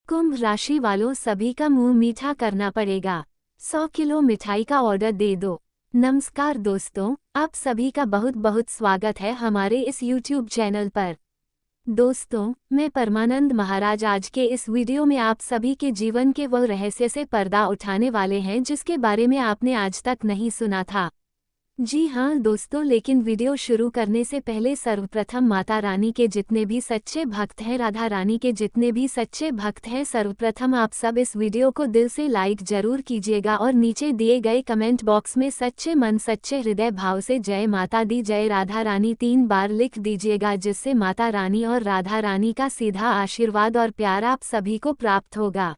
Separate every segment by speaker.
Speaker 1: कुंभ राशि वालों सभी का मुंह मीठा करना पड़ेगा। 100 किलो मिठाई का ऑर्डर दे दो। नमस्कार दोस्तों, आप सभी का बहुत बहुत स्वागत है हमारे इस YouTube चैनल पर। दोस्तों, मैं परमानंद महाराज आज के इस वीडियो में आप सभी के जीवन के वह रहस्य से पर्दा उठाने वाले हैं जिसके बारे में आपने आज तक नहीं सुना था। जी हाँ दोस्तों, लेकिन वीडियो शुरू करने से पहले सर्वप्रथम माता रानी के जितने भी सच्चे भक्त हैं, राधा रानी के जितने भी सच्चे भक्त हैं, सर्वप्रथम आप सब इस वीडियो को दिल से लाइक जरूर कीजिएगा और नीचे दिए गए कमेंट बॉक्स में सच्चे मन सच्चे हृदय भाव से जय माता दी जय राधा रानी 3 बार लिख दीजिएगा, जिससे माता रानी और राधा रानी का सीधा आशीर्वाद और प्यार आप सभी को प्राप्त होगा,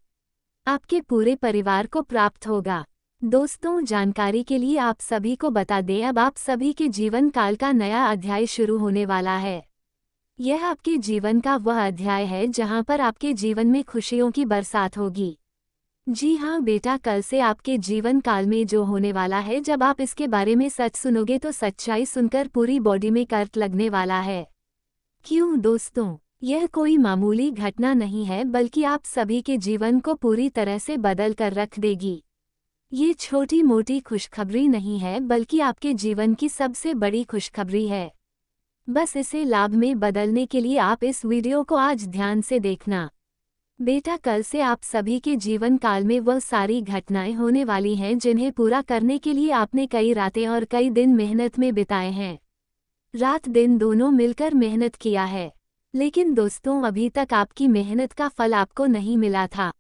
Speaker 1: आपके पूरे परिवार को प्राप्त होगा। दोस्तों, जानकारी के लिए आप सभी को बता दें, अब आप सभी के जीवन काल का नया अध्याय शुरू होने वाला है। यह आपके जीवन का वह अध्याय है जहां पर आपके जीवन में खुशियों की बरसात होगी। जी हाँ बेटा, कल से आपके जीवन काल में जो होने वाला है, जब आप इसके बारे में सच सुनोगे तो सच्चाई सुनकर पूरी बॉडी में करंट लगने वाला है। क्यों दोस्तों, यह कोई मामूली घटना नहीं है, बल्कि आप सभी के जीवन को पूरी तरह से बदल कर रख देगी। ये छोटी मोटी खुशखबरी नहीं है, बल्कि आपके जीवन की सबसे बड़ी खुशखबरी है। बस इसे लाभ में बदलने के लिए आप इस वीडियो को आज ध्यान से देखना। बेटा, कल से आप सभी के जीवन काल में वह सारी घटनाएं होने वाली हैं जिन्हें पूरा करने के लिए आपने कई रातें और कई दिन मेहनत में बिताए हैं। रात दिन दोनों मिलकर मेहनत किया है, लेकिन दोस्तों अभी तक आपकी मेहनत का फल आपको नहीं मिला था।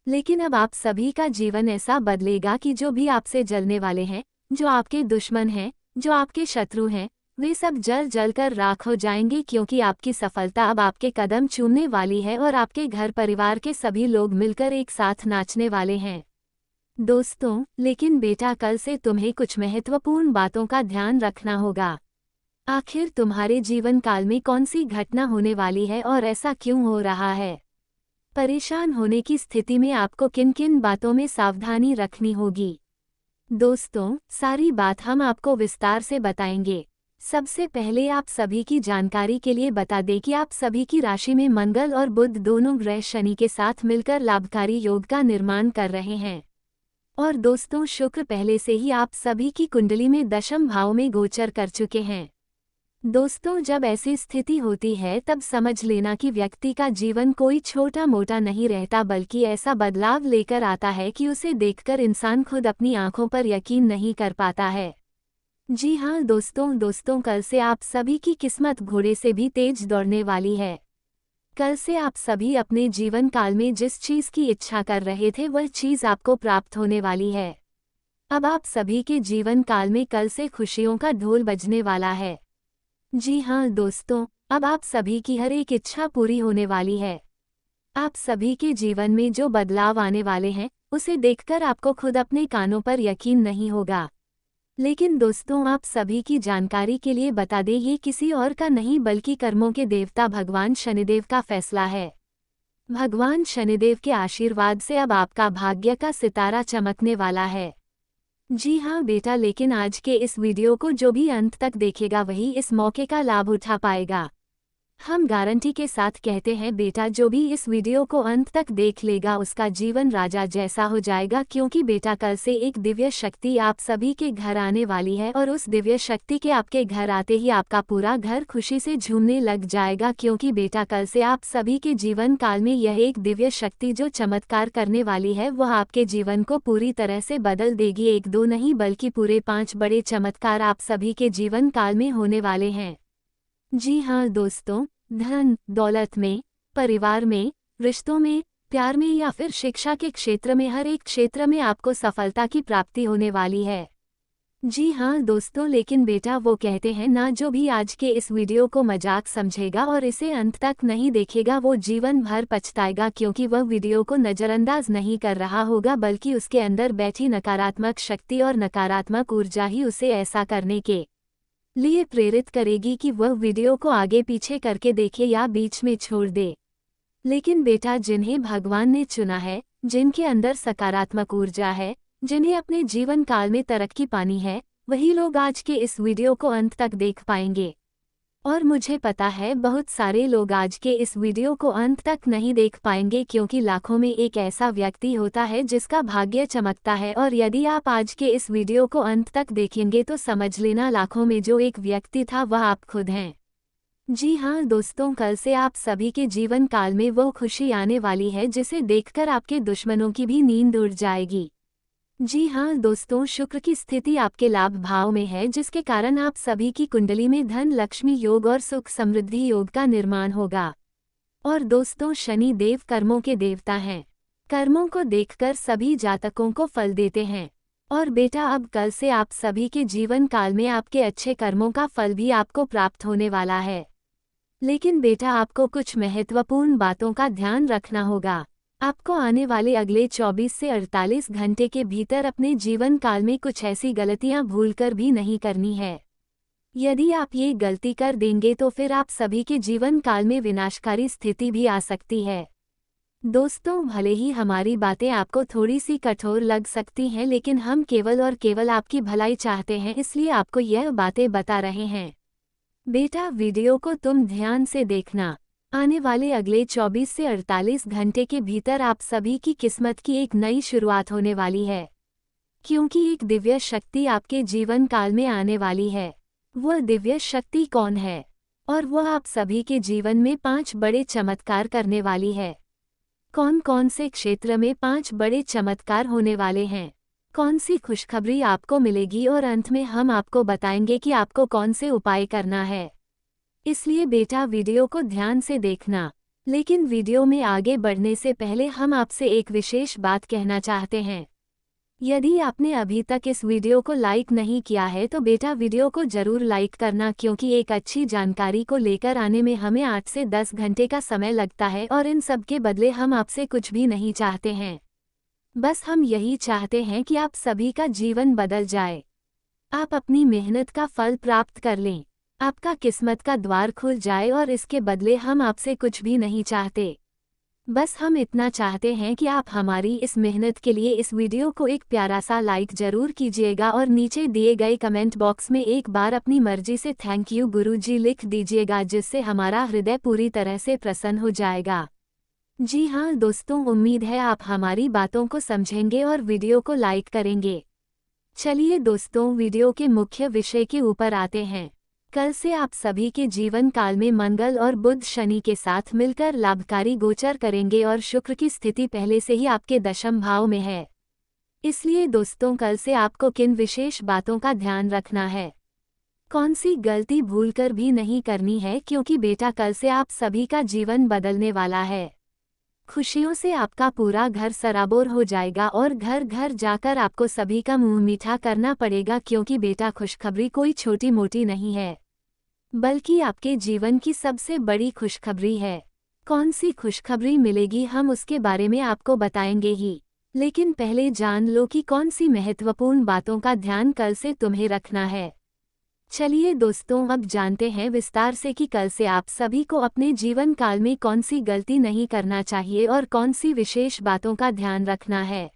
Speaker 1: लेकिन अब आप सभी का जीवन ऐसा बदलेगा कि जो भी आपसे जलने वाले हैं, जो आपके दुश्मन हैं, जो आपके शत्रु हैं, वे सब जल जल कर राख हो जाएंगे, क्योंकि आपकी सफलता अब आपके कदम चूमने वाली है और आपके घर परिवार के सभी लोग मिलकर एक साथ नाचने वाले हैं। दोस्तों, लेकिन बेटा, कल से तुम्हें कुछ महत्वपूर्ण बातों का ध्यान रखना होगा। आखिर तुम्हारे जीवन काल में कौन सी घटना होने वाली है और ऐसा क्यों हो रहा है? परेशान होने की स्थिति में आपको किन किन बातों में सावधानी रखनी होगी? दोस्तों, सारी बात हम आपको विस्तार से बताएंगे। सबसे पहले आप सभी की जानकारी के लिए बता दें कि आप सभी की राशि में मंगल और बुध दोनों ग्रह शनि के साथ मिलकर लाभकारी योग का निर्माण कर रहे हैं। और दोस्तों, शुक्र पहले से ही आप सभी की कुंडली में दशम भाव में गोचर कर चुके हैं। दोस्तों, जब ऐसी स्थिति होती है तब समझ लेना कि व्यक्ति का जीवन कोई छोटा मोटा नहीं रहता, बल्कि ऐसा बदलाव लेकर आता है कि उसे देखकर इंसान खुद अपनी आंखों पर यकीन नहीं कर पाता है। जी हाँ दोस्तों, कल से आप सभी की किस्मत घोड़े से भी तेज दौड़ने वाली है। कल से आप सभी अपने जीवन काल में जिस चीज की इच्छा कर रहे थे वह चीज आपको प्राप्त होने वाली है। अब आप सभी के जीवन काल में कल से खुशियों का ढोल बजने वाला है। जी हाँ दोस्तों, अब आप सभी की हर एक इच्छा पूरी होने वाली है। आप सभी के जीवन में जो बदलाव आने वाले हैं, उसे देखकर आपको खुद अपने कानों पर यकीन नहीं होगा। लेकिन दोस्तों, आप सभी की जानकारी के लिए बता दें, ये किसी और का नहीं बल्कि कर्मों के देवता भगवान शनिदेव का फैसला है। भगवान शनिदेव के आशीर्वाद से अब आपका भाग्य का सितारा चमकने वाला है। जी हाँ बेटा, लेकिन आज के इस वीडियो को जो भी अंत तक देखेगा वही इस मौके का लाभ उठा पाएगा। हम गारंटी के साथ कहते हैं बेटा, जो भी इस वीडियो को अंत तक देख लेगा उसका जीवन राजा जैसा हो जाएगा, क्योंकि बेटा कल से एक दिव्य शक्ति आप सभी के घर आने वाली है और उस दिव्य शक्ति के आपके घर आते ही आपका पूरा घर खुशी से झूमने लग जाएगा, क्योंकि बेटा कल से आप सभी के जीवन काल में यह एक दिव्य शक्ति जो चमत्कार करने वाली है वह आपके जीवन को पूरी तरह से बदल देगी। 1-2 नहीं बल्कि पूरे 5 बड़े चमत्कार आप सभी के जीवन काल में होने वाले हैं। जी हाँ दोस्तों, धन दौलत में, परिवार में, रिश्तों में, प्यार में या फिर शिक्षा के क्षेत्र में, हर एक क्षेत्र में आपको सफलता की प्राप्ति होने वाली है। जी हाँ दोस्तों, लेकिन बेटा वो कहते हैं ना, जो भी आज के इस वीडियो को मजाक समझेगा और इसे अंत तक नहीं देखेगा वो जीवन भर पछताएगा, क्योंकि वह वीडियो को नज़रअंदाज नहीं कर रहा होगा, बल्कि उसके अंदर बैठी नकारात्मक शक्ति और नकारात्मक ऊर्जा ही उसे ऐसा करने के लिए प्रेरित करेगी कि वह वीडियो को आगे पीछे करके देखे या बीच में छोड़ दे। लेकिन बेटा, जिन्हें भगवान ने चुना है, जिनके अंदर सकारात्मक ऊर्जा है, जिन्हें अपने जीवन काल में तरक्की पानी है, वही लोग आज के इस वीडियो को अंत तक देख पाएंगे। और मुझे पता है बहुत सारे लोग आज के इस वीडियो को अंत तक नहीं देख पाएंगे क्योंकि लाखों में एक ऐसा व्यक्ति होता है जिसका भाग्य चमकता है, और यदि आप आज के इस वीडियो को अंत तक देखेंगे तो समझ लेना लाखों में जो एक व्यक्ति था वह आप खुद हैं। जी हाँ दोस्तों, कल से आप सभी के जीवन काल में वो खुशी आने वाली है जिसे देखकर आपके दुश्मनों की भी नींद उड़ जाएगी। जी हाँ दोस्तों, शुक्र की स्थिति आपके लाभ भाव में है जिसके कारण आप सभी की कुंडली में धन लक्ष्मी योग और सुख समृद्धि योग का निर्माण होगा। और दोस्तों, शनि देव कर्मों के देवता हैं। कर्मों को देखकर सभी जातकों को फल देते हैं। और बेटा, अब कल से आप सभी के जीवन काल में आपके अच्छे कर्मों का फल भी आपको प्राप्त होने वाला है। लेकिन बेटा, आपको कुछ महत्वपूर्ण बातों का ध्यान रखना होगा। आपको आने वाले अगले 24 से 48 घंटे के भीतर अपने जीवन काल में कुछ ऐसी गलतियां भूलकर भी नहीं करनी है। यदि आप ये गलती कर देंगे तो फिर आप सभी के जीवन काल में विनाशकारी स्थिति भी आ सकती है। दोस्तों, भले ही हमारी बातें आपको थोड़ी सी कठोर लग सकती हैं, लेकिन हम केवल और केवल आपकी भलाई चाहते हैं, इसलिए आपको यह बातें बता रहे हैं। बेटा, वीडियो को तुम ध्यान से देखना। आने वाले अगले 24 से 48 घंटे के भीतर आप सभी की किस्मत की एक नई शुरुआत होने वाली है, क्योंकि एक दिव्य शक्ति आपके जीवन काल में आने वाली है। वह दिव्य शक्ति कौन है? और वह आप सभी के जीवन में 5 बड़े चमत्कार करने वाली है। कौन कौन से क्षेत्र में 5 बड़े चमत्कार होने वाले हैं? कौन सी खुशखबरी आपको मिलेगी? और अंत में हम आपको बताएंगे कि आपको कौन से उपाय करना है। इसलिए बेटा, वीडियो को ध्यान से देखना। लेकिन वीडियो में आगे बढ़ने से पहले हम आपसे एक विशेष बात कहना चाहते हैं। यदि आपने अभी तक इस वीडियो को लाइक नहीं किया है तो बेटा, वीडियो को जरूर लाइक करना, क्योंकि एक अच्छी जानकारी को लेकर आने में हमें 8 से 10 घंटे का समय लगता है, और इन सब के बदले हम आपसे कुछ भी नहीं चाहते हैं। बस हम यही चाहते हैं कि आप सभी का जीवन बदल जाए, आप अपनी मेहनत का फल प्राप्त कर लें, आपका किस्मत का द्वार खुल जाए, और इसके बदले हम आपसे कुछ भी नहीं चाहते। बस हम इतना चाहते हैं कि आप हमारी इस मेहनत के लिए इस वीडियो को एक प्यारा सा लाइक जरूर कीजिएगा, और नीचे दिए गए कमेंट बॉक्स में एक बार अपनी मर्जी से थैंक यू गुरुजी लिख दीजिएगा, जिससे हमारा हृदय पूरी तरह से प्रसन्न हो जाएगा। जी हाँ दोस्तों, उम्मीद है आप हमारी बातों को समझेंगे और वीडियो को लाइक करेंगे। चलिए दोस्तों, वीडियो के मुख्य विषय के ऊपर आते हैं। कल से आप सभी के जीवन काल में मंगल और बुध शनि के साथ मिलकर लाभकारी गोचर करेंगे, और शुक्र की स्थिति पहले से ही आपके दशम भाव में है। इसलिए दोस्तों, कल से आपको किन विशेष बातों का ध्यान रखना है, कौन सी गलती भूलकर भी नहीं करनी है, क्योंकि बेटा, कल से आप सभी का जीवन बदलने वाला है। खुशियों से आपका पूरा घर सराबोर हो जाएगा, और घर घर जाकर आपको सभी का मुंह मीठा करना पड़ेगा, क्योंकि बेटा, खुशखबरी कोई छोटी मोटी नहीं है, बल्कि आपके जीवन की सबसे बड़ी खुशखबरी है। कौन सी खुशखबरी मिलेगी, हम उसके बारे में आपको बताएंगे ही, लेकिन पहले जान लो कि कौन सी महत्वपूर्ण बातों का ध्यान कल से तुम्हें रखना है। चलिए दोस्तों, अब जानते हैं विस्तार से कि कल से आप सभी को अपने जीवन काल में कौन सी गलती नहीं करना चाहिए और कौन सी विशेष बातों का ध्यान रखना है।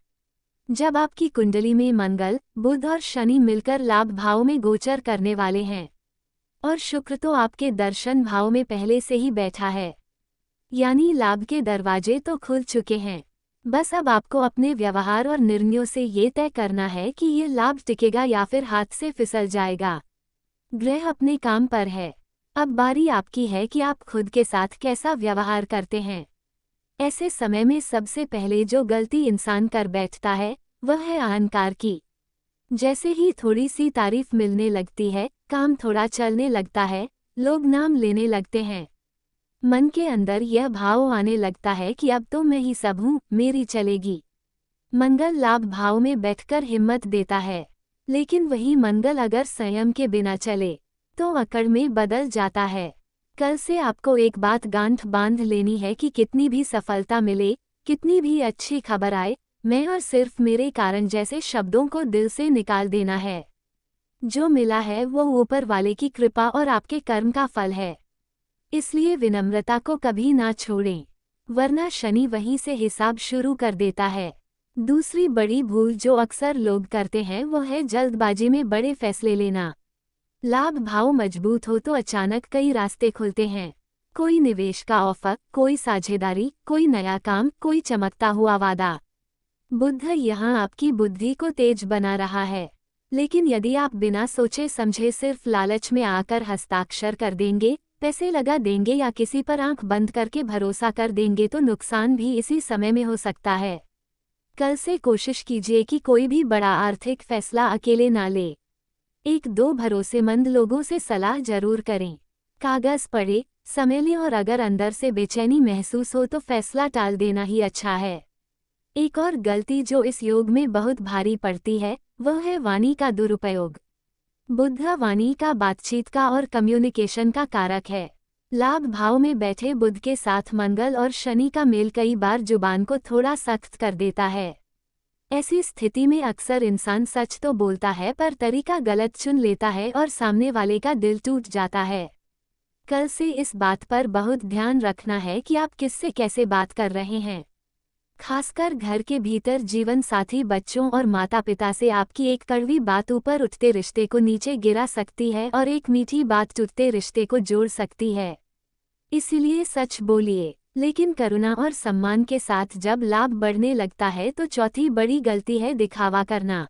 Speaker 1: जब आपकी कुंडली में मंगल, बुध और शनि मिलकर लाभ भाव में गोचर करने वाले हैं, और शुक्र तो आपके दर्शन भाव में पहले से ही बैठा है, यानी लाभ के दरवाजे तो खुल चुके हैं। बस अब आपको अपने व्यवहार और निर्णयों से ये तय करना है कि ये लाभ टिकेगा या फिर हाथ से फिसल जाएगा। ग्रह अपने काम पर है, अब बारी आपकी है कि आप खुद के साथ कैसा व्यवहार करते हैं। ऐसे समय में सबसे पहले जो गलती इंसान कर बैठता है वह है अहंकार की। जैसे ही थोड़ी सी तारीफ मिलने लगती है, काम थोड़ा चलने लगता है, लोग नाम लेने लगते हैं, मन के अंदर यह भाव आने लगता है कि अब तो मैं ही सब हूँ, मेरी चलेगी। मंगल लाभ भाव में बैठकर हिम्मत देता है, लेकिन वही मंगल अगर संयम के बिना चले तो अकड़ में बदल जाता है। कल से आपको एक बात गांठ बांध लेनी है कि कितनी भी सफलता मिले, कितनी भी अच्छी खबर आए, मैं और सिर्फ मेरे कारण जैसे शब्दों को दिल से निकाल देना है। जो मिला है वो ऊपर वाले की कृपा और आपके कर्म का फल है, इसलिए विनम्रता को कभी ना छोड़ें, वरना शनि वहीं से हिसाब शुरू कर देता है। दूसरी बड़ी भूल जो अक्सर लोग करते हैं वो है जल्दबाजी में बड़े फैसले लेना। लाभ भाव मजबूत हो तो अचानक कई रास्ते खुलते हैं। कोई निवेश का ऑफर, कोई साझेदारी, कोई नया काम, कोई चमकता हुआ वादा। बुध यहाँ आपकी बुद्धि को तेज बना रहा है। लेकिन यदि आप बिना सोचे समझे सिर्फ लालच में आकर हस्ताक्षर कर देंगे, पैसे लगा देंगे या किसी पर आंख बंद करके भरोसा कर देंगे तो नुकसान भी इसी समय में हो सकता है। कल से कोशिश कीजिए कि कोई भी बड़ा आर्थिक फैसला अकेले ना ले। एक दो भरोसेमंद लोगों से सलाह जरूर करें। कागज पढ़े, समय लें और अगर अंदर से बेचैनी महसूस हो तो फैसला टाल देना ही अच्छा है। एक और गलती जो इस योग में बहुत भारी पड़ती है वह है वाणी का दुरुपयोग। बुध वाणी का बातचीत का और कम्युनिकेशन का कारक है। लाभ भाव में बैठे बुध के साथ मंगल और शनि का मेल कई बार जुबान को थोड़ा सख्त कर देता है। ऐसी स्थिति में अक्सर इंसान सच तो बोलता है पर तरीका गलत चुन लेता है और सामने वाले का दिल टूट जाता है। कल से इस बात पर बहुत ध्यान रखना है कि आप किससे कैसे बात कर रहे हैं। खासकर घर के भीतर जीवन साथी, बच्चों और माता पिता से आपकी एक कड़वी बात ऊपर उठते रिश्ते को नीचे गिरा सकती है और एक मीठी बात टूटते रिश्ते को जोड़ सकती है। इसलिए सच बोलिए, लेकिन करुणा और सम्मान के साथ। जब लाभ बढ़ने लगता है तो चौथी बड़ी गलती है दिखावा करना।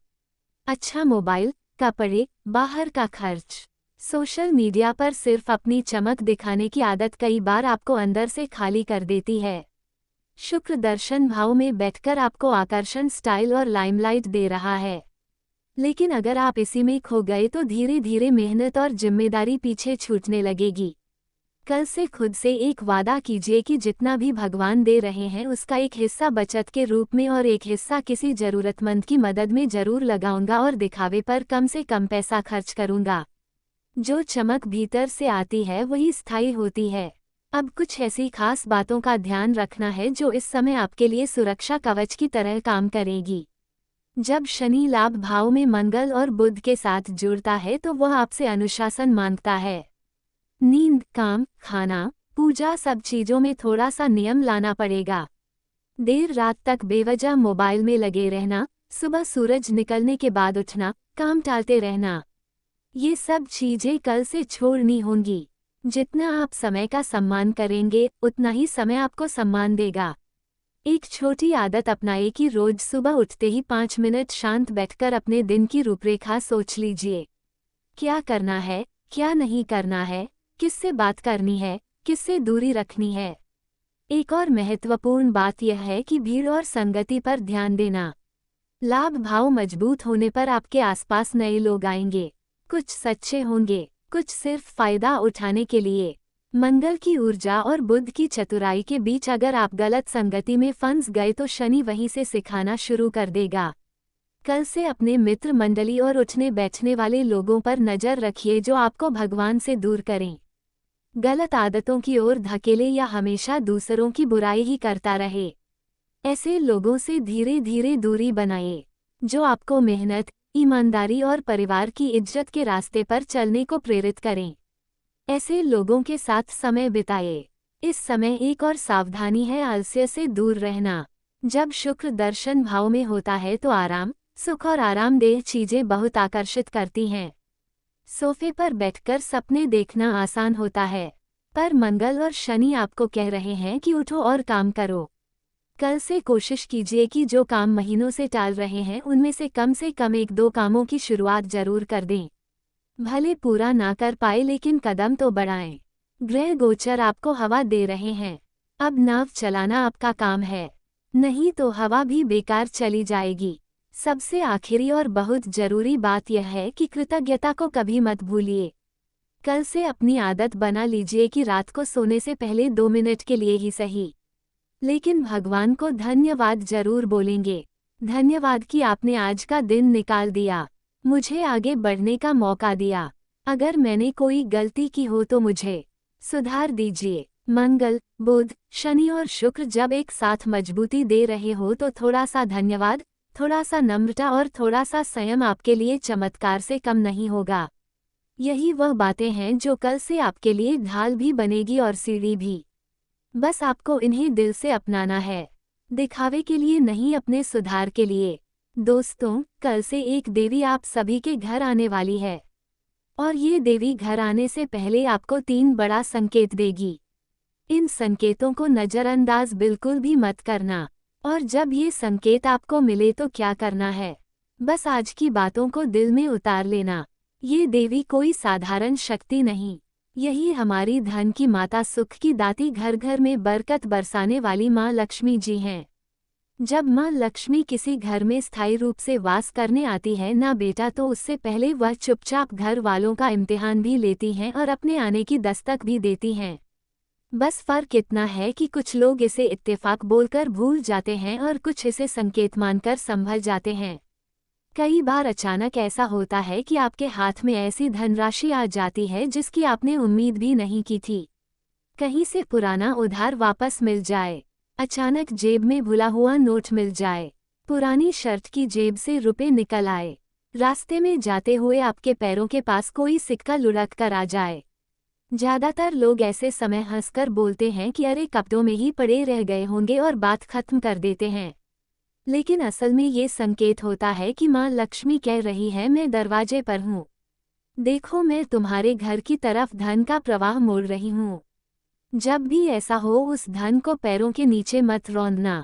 Speaker 1: अच्छा मोबाइल, कपड़े, बाहर का खर्च, सोशल मीडिया पर सिर्फ अपनी चमक दिखाने की आदत कई बार आपको अंदर से खाली कर देती है। शुक्र दर्शन भाव में बैठकर आपको आकर्षण, स्टाइल और लाइमलाइट दे रहा है। लेकिन अगर आप इसी में खो गए तो धीरे धीरे मेहनत और जिम्मेदारी पीछे छूटने लगेगी। कल से खुद से एक वादा कीजिए कि जितना भी भगवान दे रहे हैं उसका एक हिस्सा बचत के रूप में और एक हिस्सा किसी जरूरतमंद की मदद में जरूर लगाऊंगा और दिखावे पर कम से कम पैसा खर्च करूंगा। जो चमक भीतर से आती है वही स्थायी होती है। अब कुछ ऐसी खास बातों का ध्यान रखना है जो इस समय आपके लिए सुरक्षा कवच की तरह काम करेगी। जब शनि लाभ भाव में मंगल और बुध के साथ जुड़ता है तो वह आपसे अनुशासन मांगता है। नींद, काम, खाना, पूजा, सब चीजों में थोड़ा सा नियम लाना पड़ेगा। देर रात तक बेवजह मोबाइल में लगे रहना, सुबह सूरज निकलने के बाद उठना, काम टालते रहना, ये सब चीजें कल से छोड़नी होंगी। जितना आप समय का सम्मान करेंगे उतना ही समय आपको सम्मान देगा। एक छोटी आदत अपनाएं कि रोज सुबह उठते ही 5 मिनट शांत बैठकर अपने दिन की रूपरेखा सोच लीजिए। क्या करना है, क्या नहीं करना है, किससे बात करनी है, किससे दूरी रखनी है। एक और महत्वपूर्ण बात यह है कि भीड़ और संगति पर ध्यान देना। लाभ भाव मजबूत होने पर आपके आसपास नए लोग आएंगे। कुछ सच्चे होंगे, कुछ सिर्फ फायदा उठाने के लिए। मंगल की ऊर्जा और बुध की चतुराई के बीच अगर आप गलत संगति में फंस गए तो शनि वहीं से सिखाना शुरू कर देगा। कल से अपने मित्र मंडली और उठने बैठने वाले लोगों पर नजर रखिए जो आपको भगवान से दूर करें, गलत आदतों की ओर धकेले या हमेशा दूसरों की बुराई ही करता रहे। ऐसे लोगों से धीरे धीरे दूरी बनाइए जो आपको मेहनत, ईमानदारी और परिवार की इज्जत के रास्ते पर चलने को प्रेरित करें। ऐसे लोगों के साथ समय बिताएं। इस समय एक और सावधानी है आलस्य से दूर रहना। जब शुक्र दर्शन भाव में होता है तो आराम, सुख और आरामदेह चीजें बहुत आकर्षित करती हैं। सोफे पर बैठकर सपने देखना आसान होता है, पर मंगल और शनि आपको कह रहे हैं कि उठो और काम करो। कल से कोशिश कीजिए कि जो काम महीनों से टाल रहे हैं उनमें से कम 1-2 कामों की शुरुआत जरूर कर दें। भले पूरा ना कर पाए लेकिन कदम तो बढ़ाएं। ग्रह गोचर आपको हवा दे रहे हैं। अब नाव चलाना आपका काम है, नहीं तो हवा भी बेकार चली जाएगी। सबसे आखिरी और बहुत जरूरी बात यह है कि कृतज्ञता को कभी मत भूलिए। कल से अपनी आदत बना लीजिए कि रात को सोने से पहले 2 मिनट के लिए ही सही, लेकिन भगवान को धन्यवाद जरूर बोलेंगे। धन्यवाद कि आपने आज का दिन निकाल दिया, मुझे आगे बढ़ने का मौका दिया। अगर मैंने कोई गलती की हो तो मुझे सुधार दीजिए। मंगल, बुध, शनि और शुक्र जब एक साथ मजबूती दे रहे हो तो थोड़ा सा धन्यवाद, थोड़ा सा नम्रता और थोड़ा सा संयम आपके लिए चमत्कार से कम नहीं होगा। यही वह बातें हैं जो कल से आपके लिए ढाल भी बनेगी और सीढ़ी भी। बस आपको इन्हें दिल से अपनाना है, दिखावे के लिए नहीं, अपने सुधार के लिए। दोस्तों, कल से एक देवी आप सभी के घर आने वाली है। और ये देवी घर आने से पहले आपको 3 बड़ा संकेत देगी। इन संकेतों को नज़रअंदाज बिल्कुल भी मत करना। और जब ये संकेत आपको मिले तो क्या करना है? बस आज की बातों को दिल में उतार लेना। ये देवी कोई साधारण शक्ति नहीं, यही हमारी धन की माता, सुख की दाती, घर घर में बरकत बरसाने वाली माँ लक्ष्मी जी हैं। जब माँ लक्ष्मी किसी घर में स्थायी रूप से वास करने आती है ना बेटा, तो उससे पहले वह चुपचाप घर वालों का इम्तिहान भी लेती हैं और अपने आने की दस्तक भी देती हैं। बस फर्क इतना है कि कुछ लोग इसे इत्तेफाक बोलकर भूल जाते हैं और कुछ इसे संकेत मानकर संभल जाते हैं। कई बार अचानक ऐसा होता है कि आपके हाथ में ऐसी धनराशि आ जाती है जिसकी आपने उम्मीद भी नहीं की थी। कहीं से पुराना उधार वापस मिल जाए, अचानक जेब में भुला हुआ नोट मिल जाए, पुरानी शर्ट की जेब से रुपए निकल आए, रास्ते में जाते हुए आपके पैरों के पास कोई सिक्का लुढ़क कर आ जाए। ज्यादातर लोग ऐसे समय हंसकर बोलते हैं कि अरे कपड़ों में ही पड़े रह गए होंगे और बात खत्म कर देते हैं। लेकिन असल में ये संकेत होता है कि माँ लक्ष्मी कह रही है, मैं दरवाजे पर हूँ, देखो मैं तुम्हारे घर की तरफ धन का प्रवाह मोड़ रही हूँ। जब भी ऐसा हो उस धन को पैरों के नीचे मत रौंदना,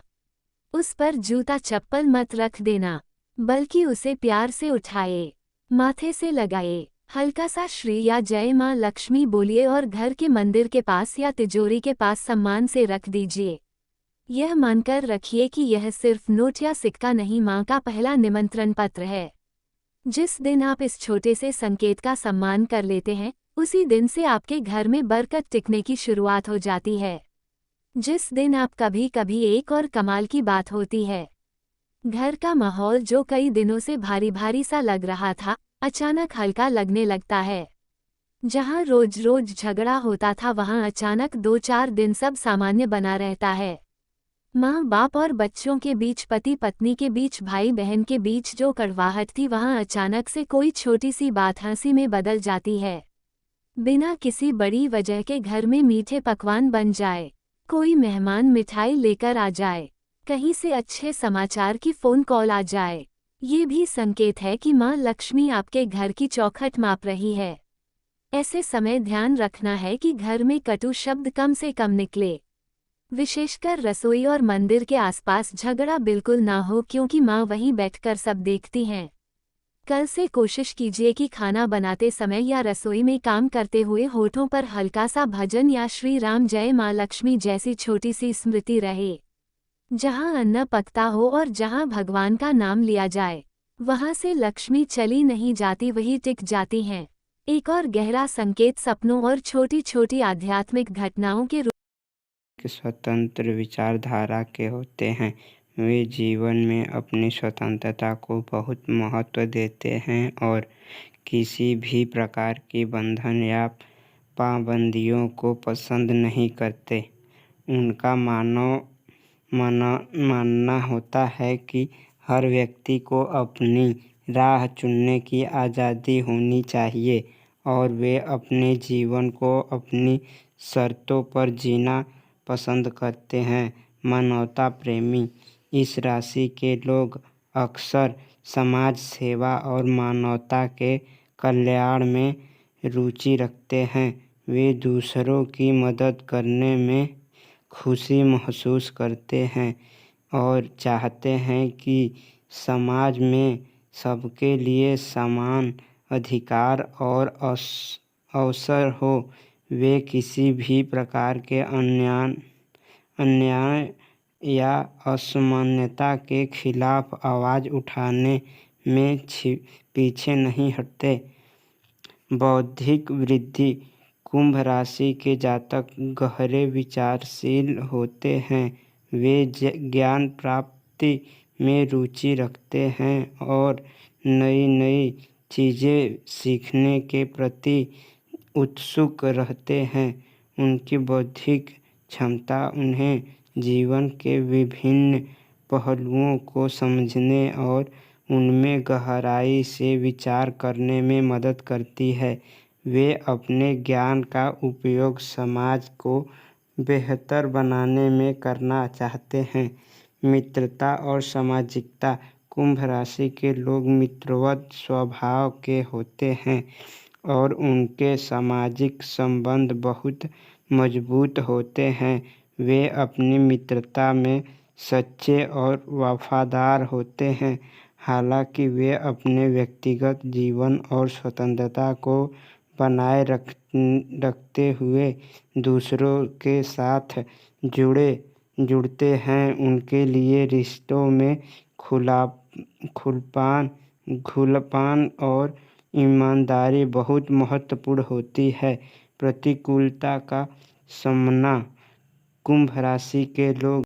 Speaker 1: उस पर जूता चप्पल मत रख देना, बल्कि उसे प्यार से उठाए, माथे से लगाए, हल्का सा श्री या जय माँ लक्ष्मी बोलिए और घर के मंदिर के पास या तिजोरी के पास सम्मान से रख दीजिए। यह मानकर रखिए कि यह सिर्फ नोट या सिक्का नहीं, माँ का पहला निमंत्रण पत्र है। जिस दिन आप इस छोटे से संकेत का सम्मान कर लेते हैं, उसी दिन से आपके घर में बरकत टिकने की शुरुआत हो जाती है। जिस दिन आप कभी कभी एक और कमाल की बात होती है, घर का माहौल जो कई दिनों से भारी भारी सा लग रहा था, अचानक हल्का लगने लगता है। जहां रोज रोज झगड़ा होता था, वहां अचानक 2-4 दिन सब सामान्य बना रहता है। माँ बाप और बच्चों के बीच, पति पत्नी के बीच, भाई बहन के बीच जो कड़वाहट थी, वहां अचानक से कोई छोटी सी बात हंसी में बदल जाती है। बिना किसी बड़ी वजह के घर में मीठे पकवान बन जाए, कोई मेहमान मिठाई लेकर आ जाए, कहीं से अच्छे समाचार की फोन कॉल आ जाए। ये भी संकेत है कि माँ लक्ष्मी आपके घर की चौखट माप रही है। ऐसे समय ध्यान रखना है कि घर में कटु शब्द कम से कम निकले, विशेषकर रसोई और मंदिर के आसपास झगड़ा बिल्कुल ना हो, क्योंकि माँ वहीं बैठकर सब देखती हैं। कल से कोशिश कीजिए कि खाना बनाते समय या रसोई में काम करते हुए होठों पर हल्का सा भजन या श्री राम जय माँ लक्ष्मी जैसी छोटी सी स्मृति रहे। जहाँ अन्न पकता हो और जहाँ भगवान का नाम लिया जाए, वहाँ से लक्ष्मी चली नहीं जाती, वही टिक जाती हैं। एक और गहरा संकेत सपनों और छोटी छोटी आध्यात्मिक घटनाओं के
Speaker 2: स्वतंत्र विचारधारा के होते हैं। वे जीवन में अपनी स्वतंत्रता को बहुत महत्व देते हैं और किसी भी प्रकार की बंधन या पाबंदियों को पसंद नहीं करते। उनका मानना होता है कि हर व्यक्ति को अपनी राह चुनने की आज़ादी होनी चाहिए और वे अपने जीवन को अपनी शर्तों पर जीना पसंद करते हैं। मानवता प्रेमी इस राशि के लोग अक्सर समाज सेवा और मानवता के कल्याण में रुचि रखते हैं। वे दूसरों की मदद करने में खुशी महसूस करते हैं और चाहते हैं कि समाज में सबके लिए समान अधिकार और अवसर हो। वे किसी भी प्रकार के अन्याय या असमानता के खिलाफ आवाज़ उठाने में पीछे नहीं हटते। बौद्धिक वृद्धि कुंभ राशि के जातक गहरे विचारशील होते हैं। वे ज्ञान प्राप्ति में रुचि रखते हैं और नई नई चीज़ें सीखने के प्रति उत्सुक रहते हैं। उनकी बौद्धिक क्षमता उन्हें जीवन के विभिन्न पहलुओं को समझने और उनमें गहराई से विचार करने में मदद करती है। वे अपने ज्ञान का उपयोग समाज को बेहतर बनाने में करना चाहते हैं। मित्रता और सामाजिकता कुंभ राशि के लोग मित्रवत स्वभाव के होते हैं। और उनके सामाजिक संबंध बहुत मजबूत होते हैं। वे अपनी मित्रता में सच्चे और वफादार होते हैं। हालांकि वे अपने व्यक्तिगत जीवन और स्वतंत्रता को बनाए रखते हुए दूसरों के साथ जुड़ते हैं। उनके लिए रिश्तों में खुलापन और ईमानदारी बहुत महत्वपूर्ण होती है। प्रतिकूलता का सामना कुंभ राशि के लोग